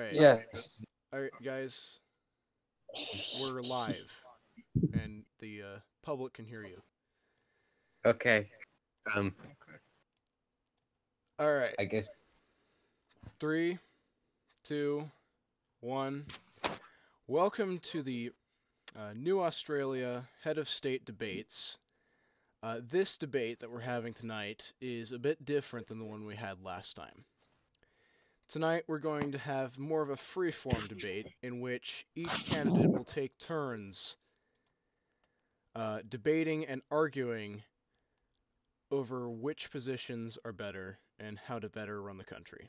Alright. Yes. Alright, guys. We're live. And the public can hear you. Okay. Okay. Alright. I guess 3, 2, 1. Welcome to the New Australia Head of State debates. This debate that we're having tonight is a bit different than the one we had last time. Tonight we're going to have more of a freeform debate in which each candidate will take turns debating and arguing over which positions are better and how to better run the country.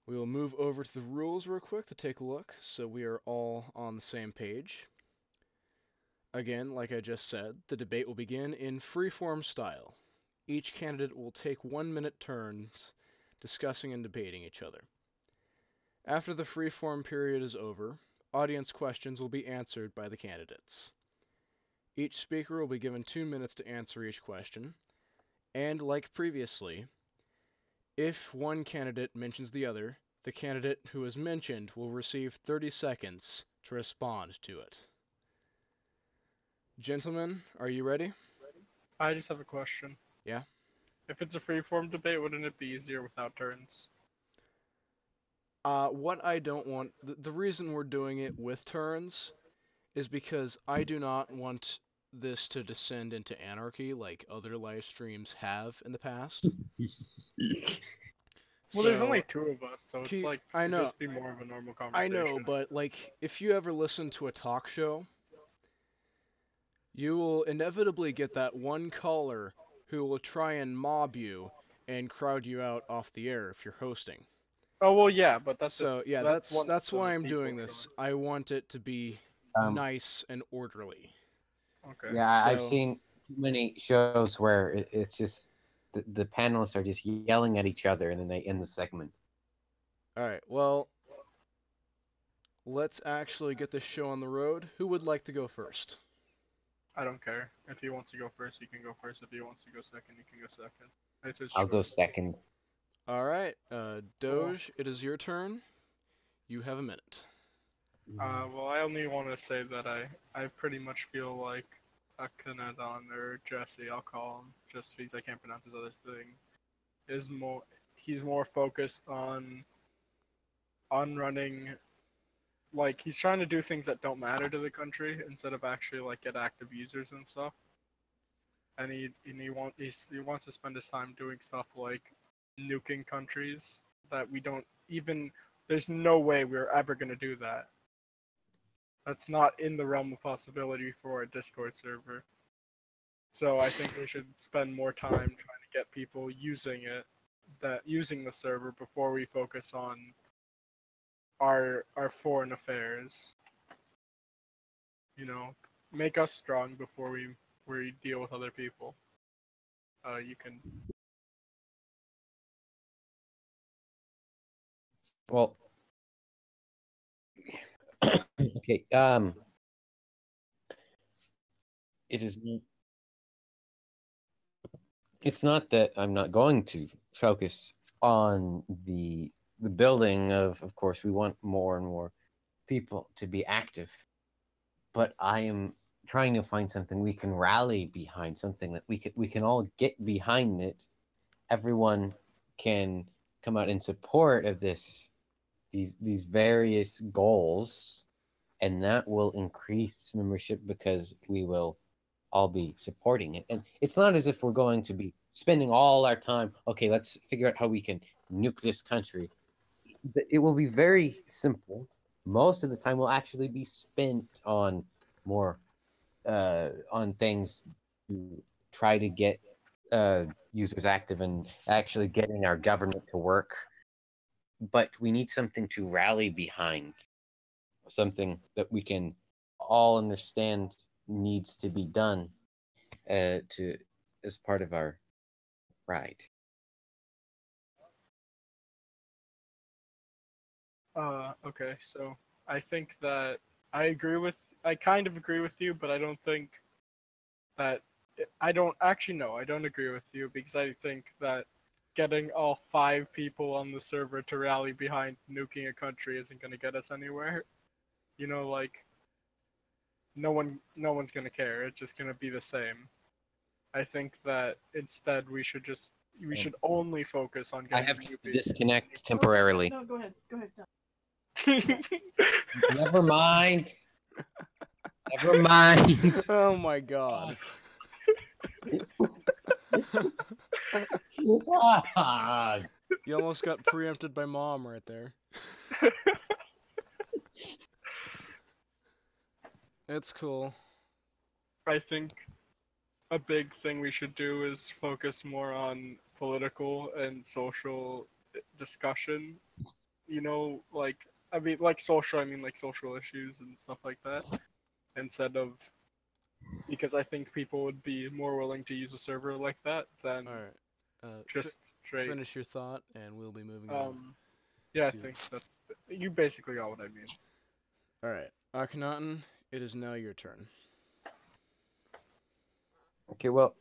We will move over to the rules real quick to take a look so we are all on the same page. Again, like I just said, the debate will begin in freeform style. Each candidate will take 1-minute turns discussing and debating each other. After the freeform period is over, audience questions will be answered by the candidates. Each speaker will be given 2 minutes to answer each question, and like previously, if one candidate mentions the other, the candidate who is mentioned will receive 30 seconds to respond to it. Gentlemen, are you ready? I just have a question. Yeah? If it's a freeform debate, wouldn't it be easier without turns? What I don't want, the reason we're doing it with turns is because I do not want this to descend into anarchy like other live streams have in the past. Well, there's only two of us, so it's like I it'd know. just be more of a normal I conversation. know, but like if you ever listen to a talk show, you will inevitably get that one caller who will try and mob you and crowd you out off the air if you're hosting. Oh well, yeah, but that's that's why I'm doing this. I want it to be nice and orderly. Okay. yeah, I've seen many shows where it's just the panelists are just yelling at each other and then they end the segment. All right. Well, let's actually get this show on the road. Who would like to go first? I don't care. If he wants to go first, he can go first. If he wants to go second, he can go second. It's his I'll go choice. second. All right. Doge, it is your turn. You have a minute. Well, I only want to say that I pretty much feel like Akhenaten, or Jesse, I'll call him, just because I can't pronounce his other thing, he's more focused on running, like he's trying to do things that don't matter to the country instead of actually like get active users and stuff. And he wants to spend his time doing stuff like nuking countries that we don't even. There's no way we're ever gonna do that. That's not in the realm of possibility for a Discord server. So I think we should spend more time trying to get people using the server before we focus on our foreign affairs. You know, make us strong before we deal with other people. You can. Well, okay. It is. It's not that I'm not going to focus on the building of course we want more and more people to be active, but I am trying to find something we can rally behind, something that we can all get behind it. Everyone can come out in support of these various goals, and that will increase membership because we will all be supporting it. And it's not as if we're going to be spending all our time, okay, let's figure out how we can nuke this country. It will be very simple. Most of the time will actually be spent on more on things to try to get users active and actually getting our government to work. But we need something to rally behind, something that we can all understand needs to be done to as part of our pride. Okay, so I think that I kind of agree with you, but I don't think that I don't agree with you because I think that getting all 5 people on the server to rally behind nuking a country isn't going to get us anywhere. You know, like no one's going to care. It's just going to be the same. I think that instead we should only focus on I getting have new to people. disconnect temporarily. No, go ahead. Go ahead. Never mind. Never mind. Oh my god. God. You almost got preempted by mom right there. It's cool. I think a big thing we should do is focus more on political and social discussion. You know, like like social issues and stuff like that, instead of because I think people would be more willing to use a server like that than Alright. just straight. Finish your thought, and we'll be moving on. Yeah, I to- think that's you basically got what I mean. Alright. Akhenaten, it is now your turn. Okay, well,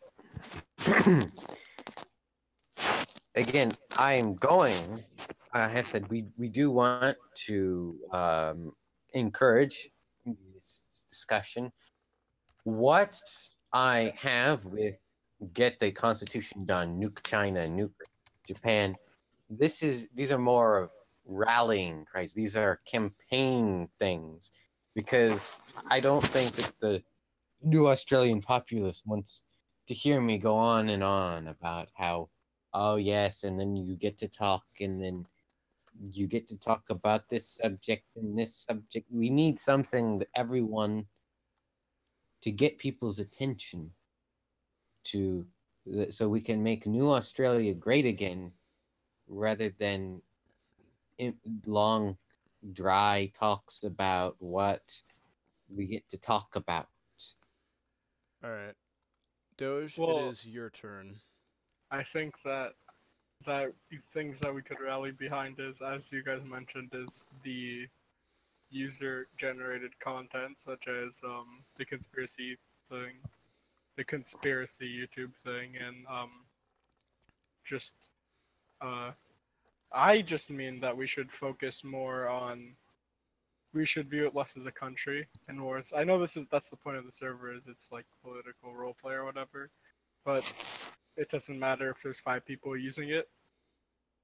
again, I have said we do want to encourage this discussion. What I have with get the Constitution done, nuke China, nuke Japan, these are more of rallying cries. These are campaign things because I don't think that the new Australian populace wants to hear me go on and on about how, oh yes, and then you get to talk, and then you get to talk about this subject and this subject. We need something that everyone to get people's attention to, so we can make new Australia great again, rather than long, dry talks about what we get to talk about. Alright. Doge, it Well, is your turn. I think that things that we could rally behind is, as you guys mentioned, is the user-generated content, such as the conspiracy thing, the conspiracy YouTube thing, and just uh, I just mean that we should focus more on. We should view it less as a country and more as. I know that's the point of the server, is it's like political roleplay or whatever, but it doesn't matter if there's 5 people using it.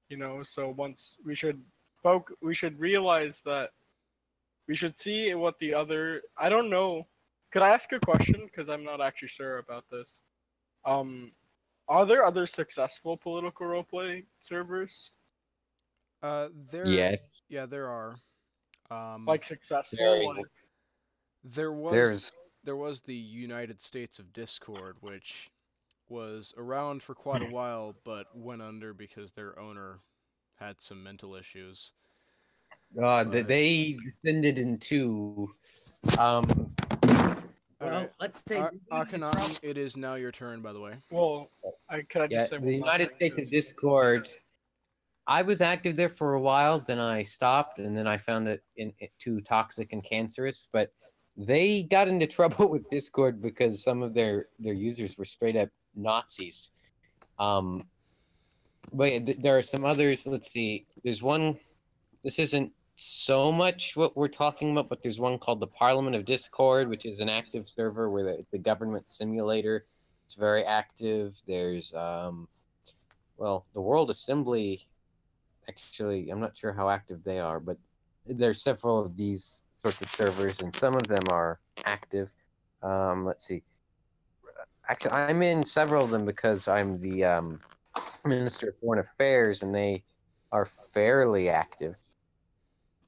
You know, so once we should realize that we should see what the other. I don't know. Could I ask a question? Because I'm not actually sure about this. Um, are there other successful political roleplay servers? There. Yes, Yeah, there are. Like successful? Very. Like, There there's was the United States of Discord, which was around for quite a while, but went under because their owner had some mental issues. But- they descended into well, Alright. let's say Akhenaten, it is now your turn, by the way. well, could I yeah, just say the one last United thing, States of just- Discord. I was active there for a while, then I stopped, and then I found it too toxic and cancerous. But they got into trouble with Discord because some of their users were straight up Nazis. But yeah, there are some others. Let's see. There's one. This isn't so much what we're talking about, but there's one called the Parliament of Discord, which is an active server where it's a government simulator. It's very active. There's well, the World Assembly. Actually, I'm not sure how active they are, but there's several of these sorts of servers, and some of them are active. Let's see. Actually, I'm in several of them because I'm the Minister of Foreign Affairs, and they are fairly active.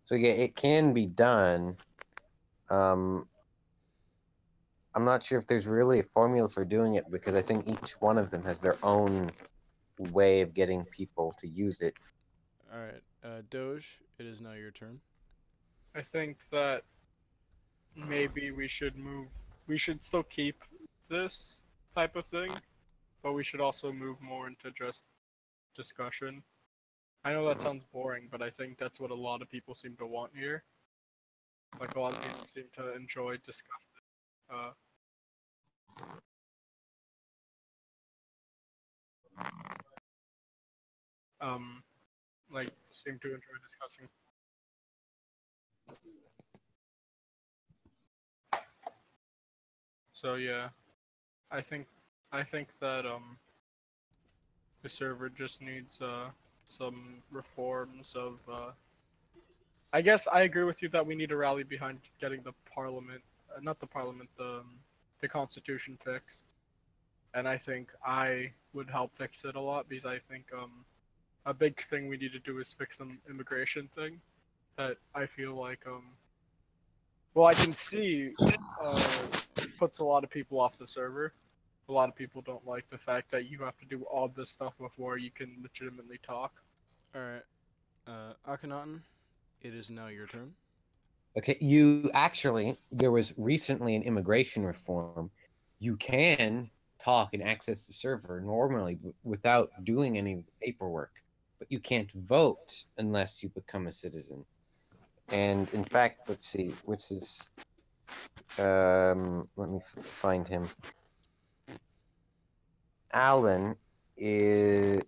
So yeah, it can be done. I'm not sure if there's really a formula for doing it because I think each one of them has their own way of getting people to use it. Alright. Doge, it is now your turn. I think that maybe we should move. We should still keep this type of thing, but we should also move more into just discussion. I know that sounds boring, but I think that's what a lot of people seem to want here. Like a lot of people seem to enjoy discussing. like seem to enjoy discussing. So yeah, I think I think that the server just needs some reforms of I guess I agree with you that we need to rally behind getting the parliament, not the parliament, the constitution fixed. And I think I would help fix it a lot because I think a big thing we need to do is fix the immigration thing. That I feel like well I can see puts a lot of people off the server. A lot of people don't like the fact that you have to do all this stuff before you can legitimately talk. Alright, Akhenaten, it is now your turn. Okay, there was recently an immigration reform. You can talk and access the server normally without doing any paperwork, but you can't vote unless you become a citizen. And in fact, let's see, which is, let me find him. Alan is,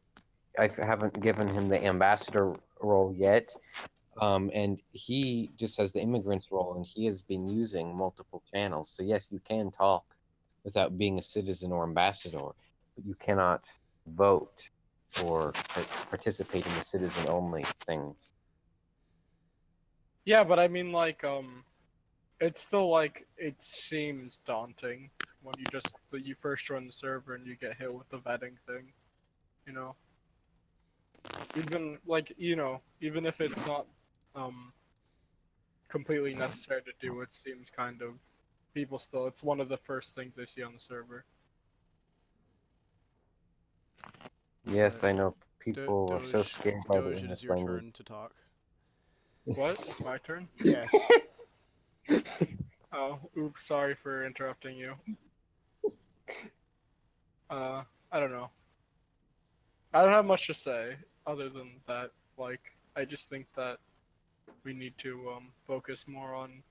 I haven't given him the ambassador role yet. And he just has the immigrant's role, and he has been using multiple channels. So yes, you can talk without being a citizen or ambassador, but you cannot vote or participate in the citizen-only things. Yeah, but I mean like it's still like it seems daunting when you first join the server and you get hit with the vetting thing, you know. Even like even if it's not um completely necessary to do, it seems kind of people still. It's one of the first things they see on the server. Yes, I Alright, know people are so scared by the Doge, it English is your language. turn to talk. What? My turn? Yes. Oh, oops, sorry for interrupting you. I don't know. I don't have much to say other than that. Like, I just think that we need to focus more on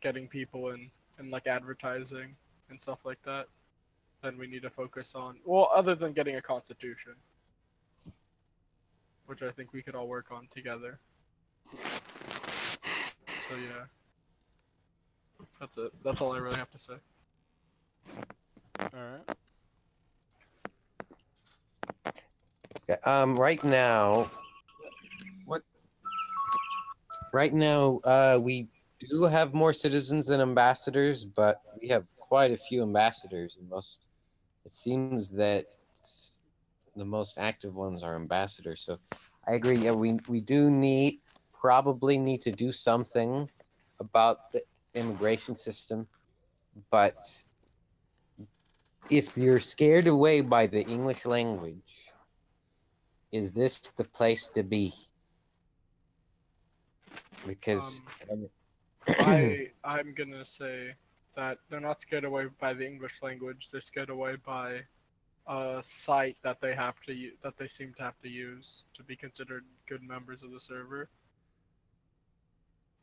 getting people in and like advertising and stuff like that. Then we need to focus on well, other than getting a constitution, which I think we could all work on together. So yeah, that's it. That's all I really have to say. Alright. Yeah, right now, what? Right now, we do have more citizens than ambassadors, but we have quite a few ambassadors. And it seems that the most active ones are ambassadors. So I agree. Yeah, we do probably need to do something about the immigration system, but if you're scared away by the English language, is this the place to be? Because I'm gonna say that they're not scared away by the English language. They're scared away by a site that that they seem to have to use to be considered good members of the server.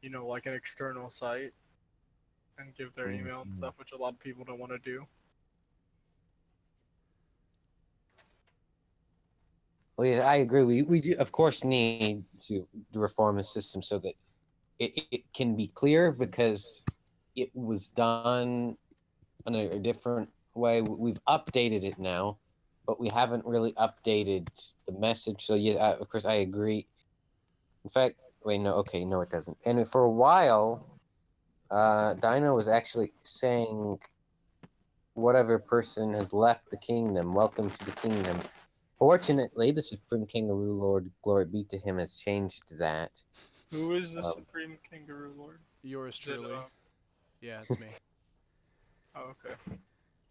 You know, like an external site and give their email and stuff, which a lot of people don't want to do. well, yeah, I agree. We do, of course, need to reform the system so that it can be clear, because it was done in a different way. We've updated it now, but we haven't really updated the message. So yeah, of course, I agree. In fact, wait, no, okay, no, it doesn't. And for a while, Dino was actually saying, "Whatever person has left the kingdom, welcome to the kingdom." Fortunately, the Supreme Kangaroo Lord, glory be to him, has changed that. Who is the Supreme Kangaroo Lord? Yours Is it, truly. Yeah, it's me. oh, okay.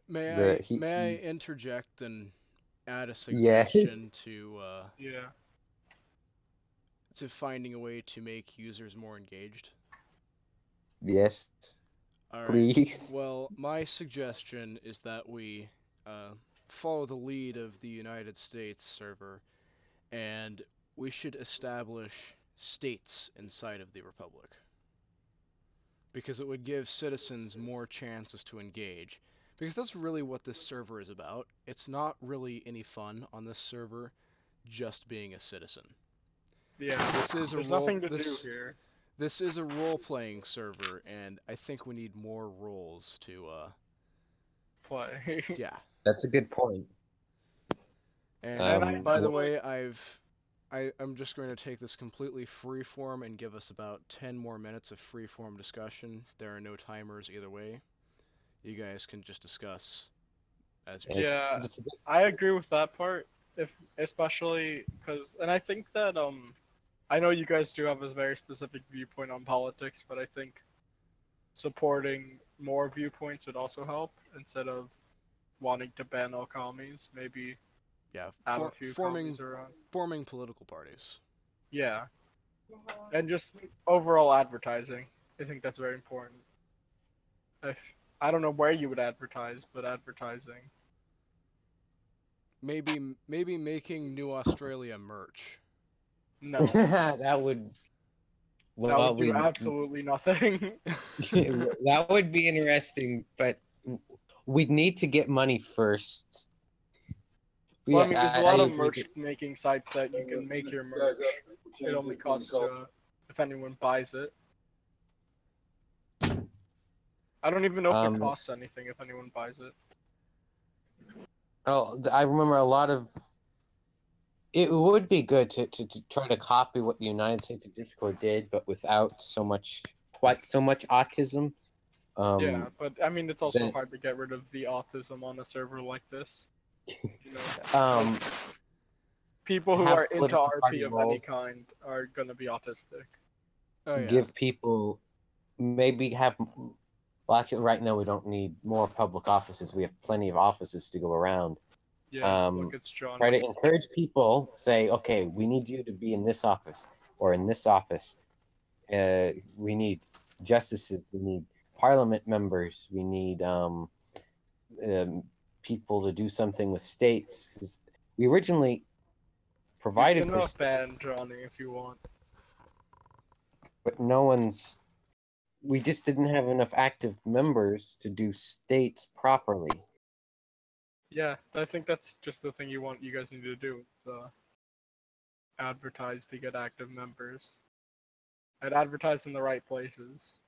May I interject and add a Yeah. suggestion Yeah. to finding a way to make users more engaged? Yes, All right. please. Well, my suggestion is that we uh, follow the lead of the United States server, and we should establish states inside of the Republic. Because it would give citizens more chances to engage. Because that's really what this server is about. It's not really any fun on this server just being a citizen. Yeah, This is a there's role nothing to do this here. this is a role-playing server, and I think we need more roles to Play. yeah. That's a good point. And And I by the feel like way, I'm just going to take this completely freeform and give us about 10 more minutes of freeform discussion. There are no timers either way. You guys can just discuss as you see. yeah, That's a good, I agree with that part. If especially because, and I think that I know you guys do have a very specific viewpoint on politics, but I think supporting more viewpoints would also help instead of wanting to ban all commies. Maybe Yeah, have a few forming commies around. political parties. Yeah, and just overall advertising. I think that's very important. If I don't know where you would advertise, but advertising. Maybe making New Australia merch. No, that would that would well do we absolutely nothing. that would be interesting, but we'd need to get money first. Well, I Yeah, mean, there's a I lot of agree. merch making sites that you can make your merch. It only costs if anyone buys it. I don't even know if it Um, costs anything if anyone buys it. oh, I remember a lot of. It would be good to try to copy what the United States of Discord did, but without quite so much autism. Yeah, but I mean, it's also Then, hard to get rid of the autism on a server like this. You know, um, people who have are into political RP party of any roles, kind are gonna be autistic. Oh yeah. give people maybe have. Well, actually, right now we don't need more public offices. We have plenty of offices to go around. Yeah, look, Um, it's John. Try to encourage people. Say, okay, we need you to be in this office or in this office. We need justices. We need parliament members. We need um, people to do something with states. 'Cause we originally You provided can for states, ban Johnny if you want. but no one's. We just didn't have enough active members to do states properly. Yeah, I think that's just the thing you guys need to do. Advertise to get active members. And advertise in the right places.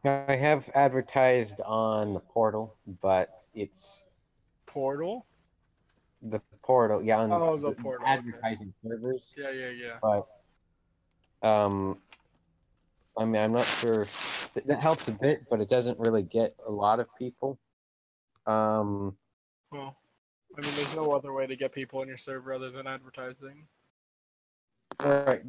I have advertised on the portal, but it's Portal? the portal, yeah, on Oh, the the portal. Okay. advertising servers. Yeah, yeah, yeah. But I mean, I'm not sure that helps a bit, but it doesn't really get a lot of people. Um, Well, I mean, there's no other way to get people in your server other than advertising. all right,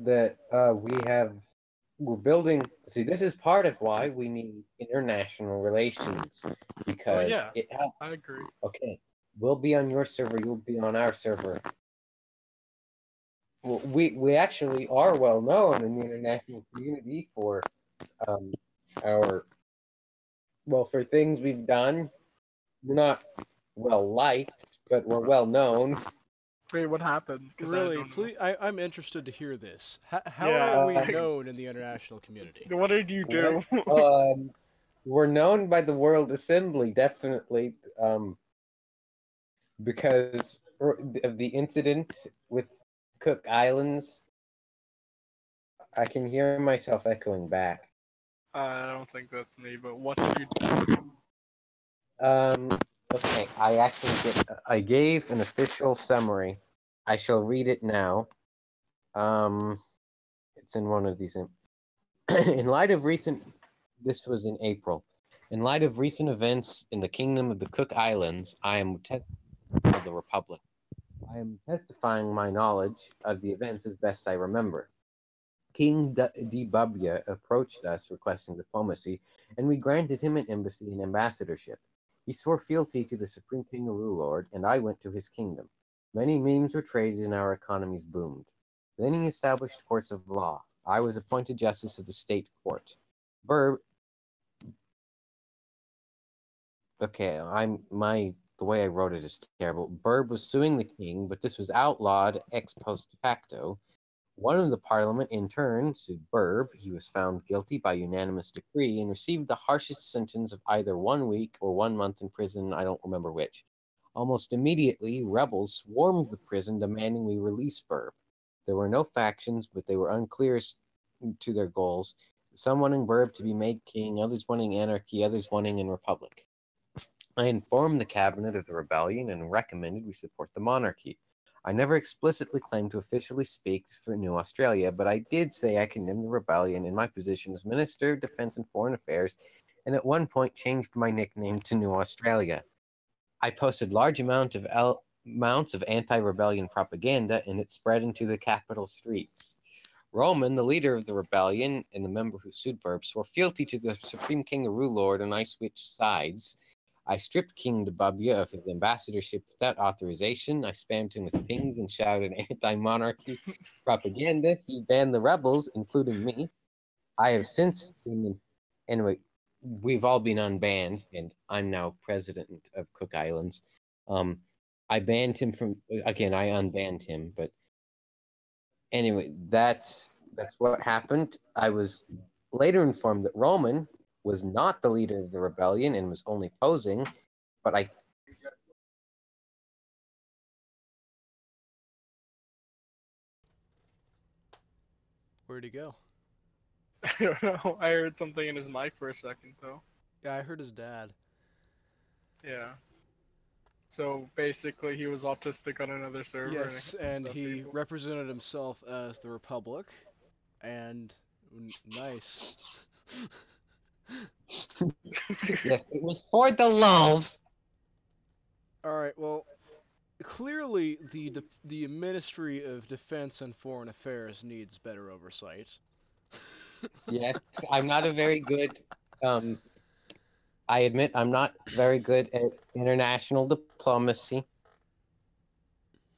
we're building. See, this is part of why we need international relations Oh because yeah, it helps. I agree. Okay, we'll be on your server, you'll be on our server. Well, we actually are well known in the international community for um, our for things we've done. We're not well liked, but we're well known. Wait, what happened? Because I Really, don't know. please, I'm interested to hear this. How Yeah, are we like, known in the international community? what did you do? We're known by the World Assembly, definitely, because of the incident with Cook Islands. I can hear myself echoing back. I don't think that's me, but what did you do? Okay, I gave an official summary. I shall read it now. It's in one of these. In light of recent, this was in April. In light of recent events in the Kingdom of the Cook Islands, I am of the Republic. I am testifying my knowledge of the events as best I remember. King Dibabia approached us requesting diplomacy, and we granted him an embassy and ambassadorship. He swore fealty to the Supreme King Lord, and I went to his kingdom. Many memes were traded and our economies boomed. Then he established courts of law. I was appointed justice of the state court. Burb. Okay, the way I wrote it is terrible. Burb was suing the king, but this was outlawed ex post facto. One of the parliament, in turn, sued Burb. He was found guilty by unanimous decree and received the harshest sentence of either 1 week or 1 month in prison. I don't remember which. Almost immediately, rebels swarmed the prison demanding we release Burb. There were no factions, but they were unclear to their goals. Some wanting Burb to be made king, others wanting anarchy, others wanting a republic. I informed the cabinet of the rebellion and recommended we support the monarchy. I never explicitly claimed to officially speak for New Australia, but I did say I condemned the rebellion in my position as Minister of Defense and Foreign Affairs, and at one point changed my nickname to New Australia. I posted large amounts of anti-rebellion propaganda, and it spread into the capital streets. Roman, the leader of the rebellion and the member who sued Burb, swore fealty to the Supreme Kangaroo Lord, and I switched sides. I stripped King Dabubya of his ambassadorship without authorization. I spammed him with pings and shouted anti-monarchy propaganda. He banned the rebels, including me. I have since been... Anyway, we've all been unbanned, and I'm now president of Cook Islands. I banned him from... Again, I unbanned him, but... Anyway, that's what happened. I was later informed that Roman was not the leader of the rebellion and was only posing, but I... Where'd he go? I don't know. I heard something in his mic for a second, though. Yeah, I heard his dad. Yeah. So basically, he was autistic on another server. Yes, and he people. represented himself as the Republic, and nice. Yes, it was for the lulz. All right, well, clearly the Ministry of Defense and Foreign Affairs needs better oversight. Yes, I'm not a very good... I admit I'm not very good at international diplomacy.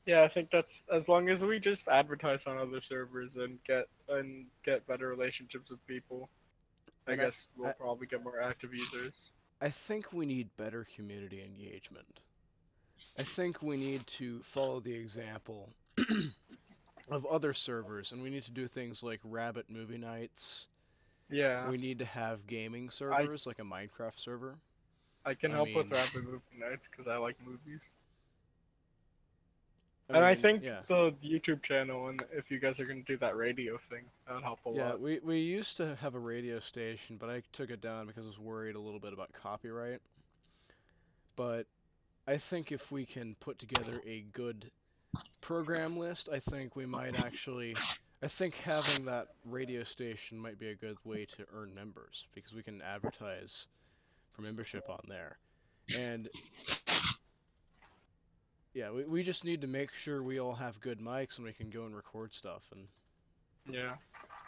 Yeah, I think that's as long as we just advertise on other servers and get better relationships with people. I guess we'll probably get more active users. I think we need better community engagement. I think we need to follow the example of other servers, and we need to do things like Rabbit movie nights. Yeah. We need to have gaming servers, like a Minecraft server. I can help with Rabbit movie nights because I like movies. I think the YouTube channel, and if you guys are going to do that radio thing, that would help a lot. Yeah, we used to have a radio station, but I took it down because I was worried a little bit about copyright. But I think if we can put together a good program list, I think we might actually... I think having that radio station might be a good way to earn members, because we can advertise for membership on there. And... yeah, we just need to make sure we all have good mics and we can go and record stuff and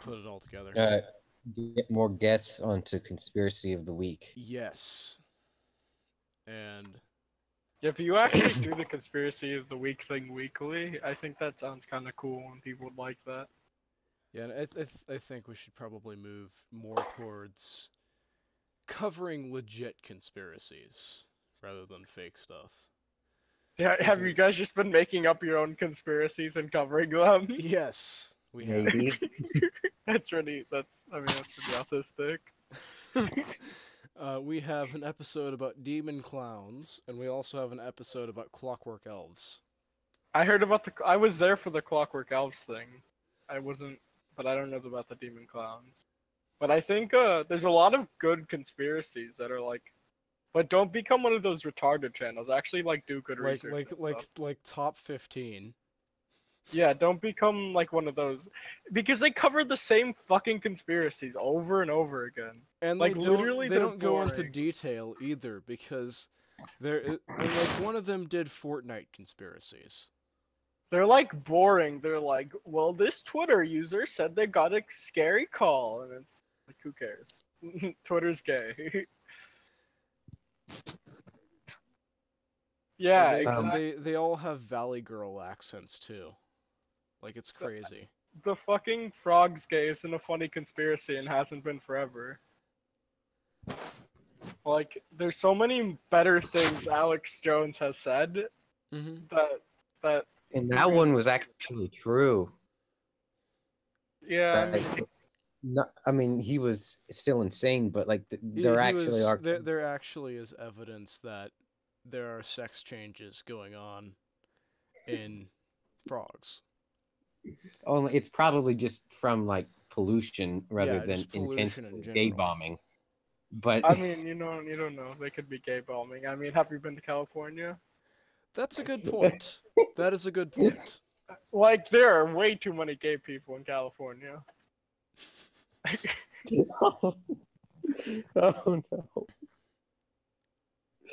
put it all together. Get more guests onto Conspiracy of the Week. Yes. And... if you actually do the Conspiracy of the Week thing weekly, I think that sounds kind of cool and people would like that. Yeah, and I think we should probably move more towards covering legit conspiracies rather than fake stuff. Yeah, have you guys just been making up your own conspiracies and covering them? Yes, we have. Maybe. That's pretty autistic. We have an episode about demon clowns, and we also have an episode about clockwork elves. I heard about I was there for the clockwork elves thing. I wasn't, but I don't know about the demon clowns. But I think there's a lot of good conspiracies that are like... but don't become one of those retarded channels. Actually, do good research. Like top 15. Yeah, don't become like one of those, because they cover the same fucking conspiracies over and over again. And like they literally, don't go into detail either, because one of them did Fortnite conspiracies. They're boring. They're like, well, this Twitter user said they got a scary call, and it's like, who cares? Twitter's gay. Yeah, exactly. They all have Valley Girl accents too. Like, it's crazy. The fucking frog's gay isn't a funny conspiracy and hasn't been forever. Like, there's so many better things Alex Jones has said that and that one was actually true. Yeah, Like, no, I mean, he was still insane, but like there He actually was are. there actually is evidence that there are sex changes going on in frogs. Only it's probably just from like pollution rather Yeah, than just pollution in intentional gay general. bombing. But I mean, you don't know. They could be gay bombing. I mean, have you been to California? That's a good point. That is a good point. Like, there are way too many gay people in California. oh, oh no.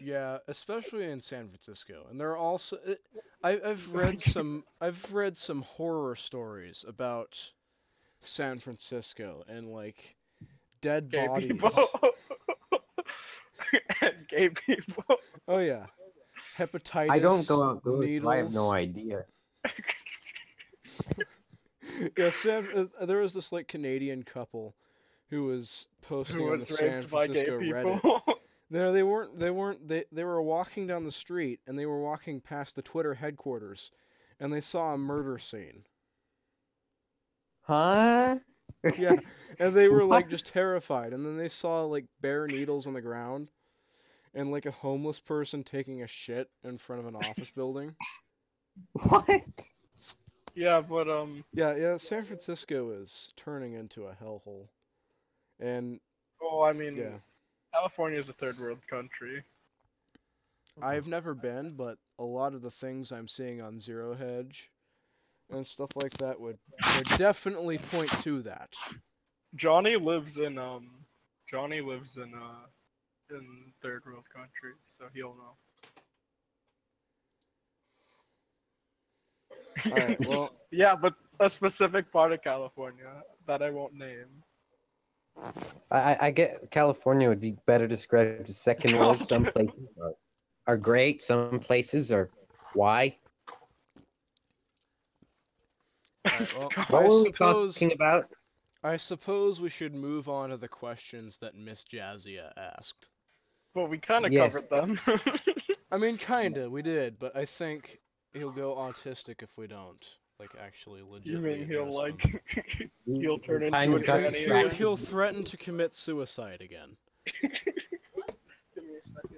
Yeah, especially in San Francisco. And there are also I've read some horror stories about San Francisco and like dead Gay people. bodies. And gay people. Oh yeah, I don't hepatitis, go outdoors, so I have no needles. idea. Yeah, there was this like Canadian couple who was Who posting on the was San raped by gay Francisco people. Reddit. No, they weren't. They weren't. They were walking down the street and they were walking past the Twitter headquarters, and they saw a murder scene. Huh? Yeah, and they were like What? just terrified. And then they saw like bare needles on the ground, and like a homeless person taking a shit in front of an office building. What? Yeah, but Yeah. San Francisco is turning into a hellhole, and well, I mean, yeah, California is a third world country. I've never been, but a lot of the things I'm seeing on Zero Hedge and stuff like that would definitely point to that. Johnny lives in in third world country, so he'll know. All right. Well, Yeah, but a specific part of California that I won't name. I get California would be better described as second world. Some places are great, some places are why. all right. Well, What I were we suppose talking about? I suppose we should move on to the questions that Miss Jazia asked. Well, we kind of Yes. covered them. I mean, kinda, we did, but I think he'll go autistic if we don't, like, actually You legitimately mean he'll address them. like he'll turn We into kind a of got tranny He'll, distracted. he'll threaten to commit suicide again. Give me a second.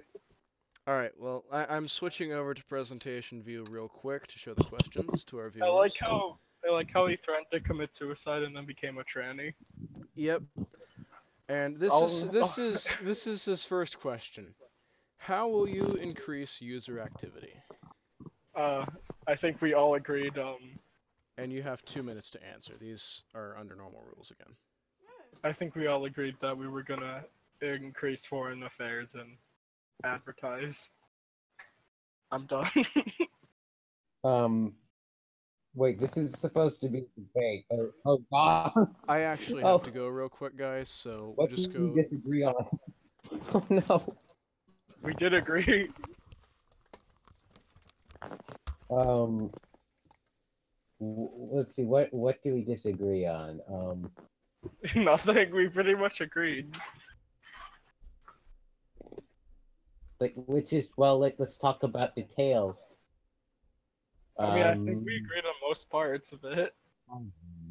Alright, well, I'm switching over to presentation view real quick to show the questions to our I viewers. like how he threatened to commit suicide and then became a tranny. Yep. And this is his first question. How will you increase user activity? I think we all agreed. And you have 2 minutes to answer. These are under normal rules again. I think we all agreed that we were gonna increase foreign affairs and advertise. I'm done. Wait, this is supposed to be a debate. Oh God. I actually have to go real quick, guys, so we'll What do just we go. disagree on? Oh no. We did agree. Let's see. What do we disagree on? Nothing. We pretty much agreed. Like, which is well, like, let's talk about details. I mean, I think we agreed on most parts of it.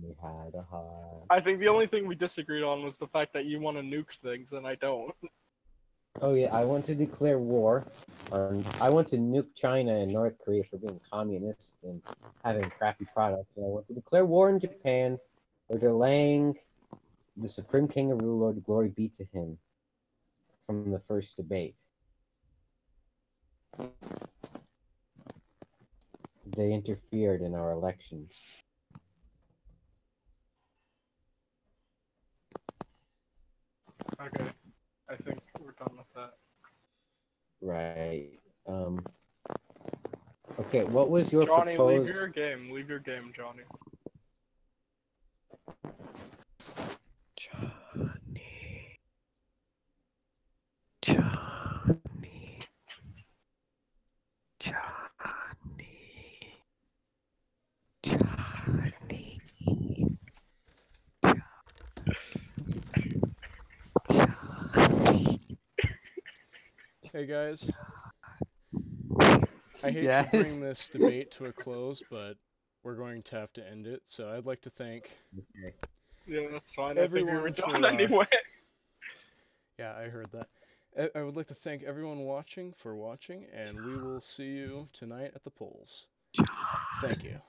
We had a hard. I think the only thing we disagreed on was the fact that you want to nuke things and I don't. Oh yeah, I want to declare war. I want to nuke China and North Korea for being communist and having crappy products. And I want to declare war on Japan for delaying the Supreme Kangaroo Lord, glory be to him, from the first debate. They interfered in our elections. Okay. I think we're done with that. Right. Okay, what was your Johnny, proposed... leave your game. Leave your game, Johnny. Hey guys, I hate Yes? to bring this debate to a close, but we're going to have to end it. So I'd like to thank Okay. Yeah, that's fine. everyone I think we were for, done anyway. Yeah, I heard that. I would like to thank everyone watching for watching, and we will see you tonight at the polls. Thank you.